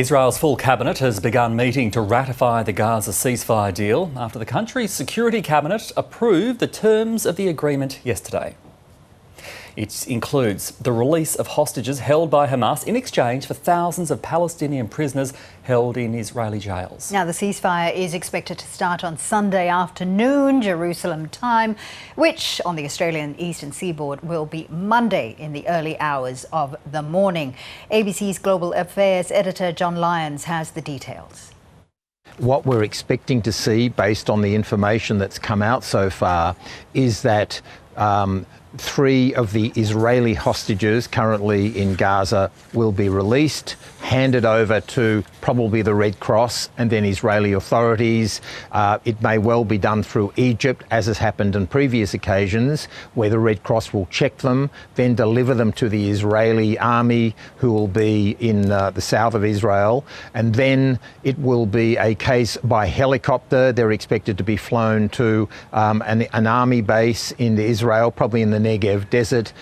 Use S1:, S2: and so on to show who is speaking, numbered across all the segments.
S1: Israel's full cabinet has begun meeting to ratify the Gaza ceasefire deal after the country's security cabinet approved the terms of the agreement yesterday. It includes the release of hostages held by Hamas in exchange for thousands of Palestinian prisoners held in Israeli jails.
S2: Now, the ceasefire is expected to start on Sunday afternoon, Jerusalem time, which on the Australian eastern seaboard will be Monday in the early hours of the morning. ABC's Global Affairs Editor John Lyons has the details.
S3: What we're expecting to see, based on the information that's come out so far, is that 3 of the Israeli hostages currently in Gaza will be released, handed over to probably the Red Cross and then Israeli authorities. It may well be done through Egypt, as has happened on previous occasions, where the Red Cross will check them, then deliver them to the Israeli army, who will be in the south of Israel. And then it will be a case by helicopter. They're expected to be flown to an army base in Israel, probably in the Negev desert,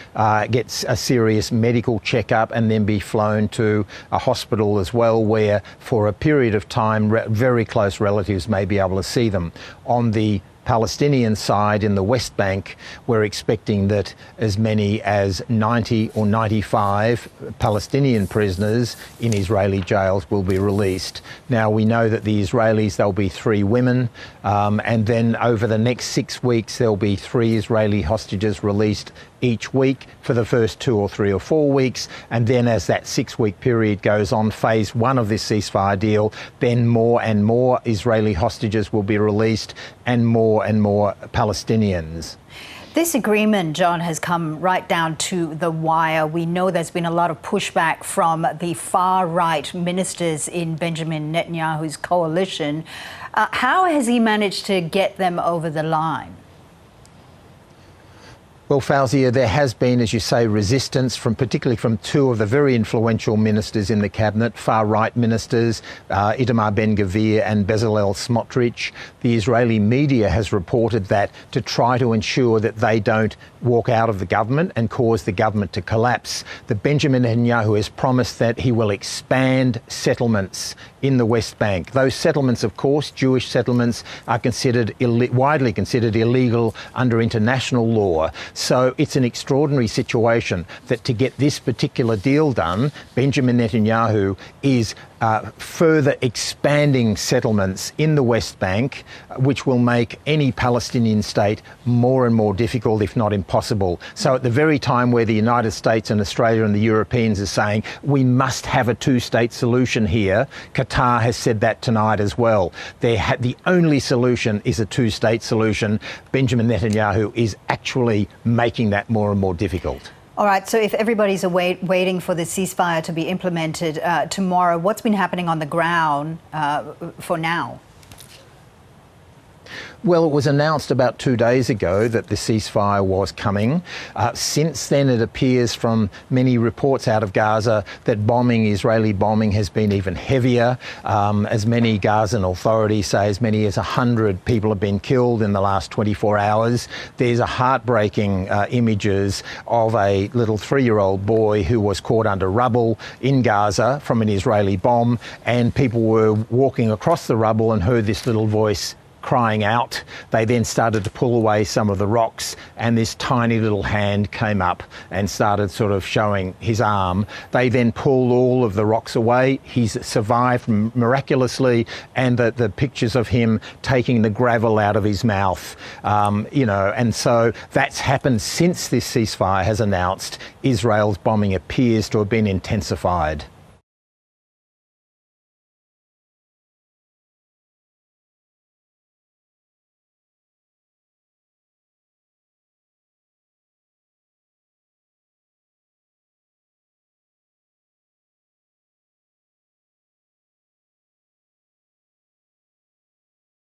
S3: get a serious medical checkup, and then be flown to a hospital as well, where for a period of time very close relatives may be able to see them. On the Palestinian side, in the West Bank, we're expecting that as many as 90 or 95 Palestinian prisoners in Israeli jails will be released. Now, we know that the Israelis, there'll be 3 women, and then over the next 6 weeks, there'll be 3 Israeli hostages released each week for the first 2 or 3 or 4 weeks. And then as that 6-week period goes on, phase 1 of this ceasefire deal, then more and more Israeli hostages will be released and more Palestinians.
S2: This agreement, John, has come right down to the wire. We know there's been a lot of pushback from the far-right ministers in Benjamin Netanyahu's coalition. How has he managed to get them over the line?
S3: Well, Fauzia, there has been, as you say, resistance particularly from 2 of the very influential ministers in the cabinet, far-right ministers, Itamar Ben-Gvir and Bezalel Smotrich. The Israeli media has reported that to try to ensure that they don't walk out of the government and cause the government to collapse, that Benjamin Netanyahu has promised that he will expand settlements in the West Bank. Those settlements, of course, Jewish settlements, are widely considered illegal under international law. So it's an extraordinary situation that to get this particular deal done, Benjamin Netanyahu is further expanding settlements in the West Bank, which will make any Palestinian state more and more difficult, if not impossible. So at the very time where the United States and Australia and the Europeans are saying we must have a 2-state solution here, Qatar has said that tonight as well. The only solution is a 2-state solution. Benjamin Netanyahu is actually making that more and more difficult.
S2: All right, so if everybody's waiting for the ceasefire to be implemented tomorrow, what's been happening on the ground for now?
S3: Well, it was announced about 2 days ago that the ceasefire was coming. Since then, it appears from many reports out of Gaza that Israeli bombing has been even heavier. As many Gazan authorities say, as many as 100 people have been killed in the last 24 hours. There's a heartbreaking images of a little 3-year-old boy who was caught under rubble in Gaza from an Israeli bomb, and people were walking across the rubble and heard this little voice crying out. They then started to pull away some of the rocks, and this tiny little hand came up and started sort of showing his arm. They then pulled all of the rocks away. He's survived miraculously, and the pictures of him taking the gravel out of his mouth, and so that's happened since this ceasefire has announced. Israel's bombing appears to have been intensified.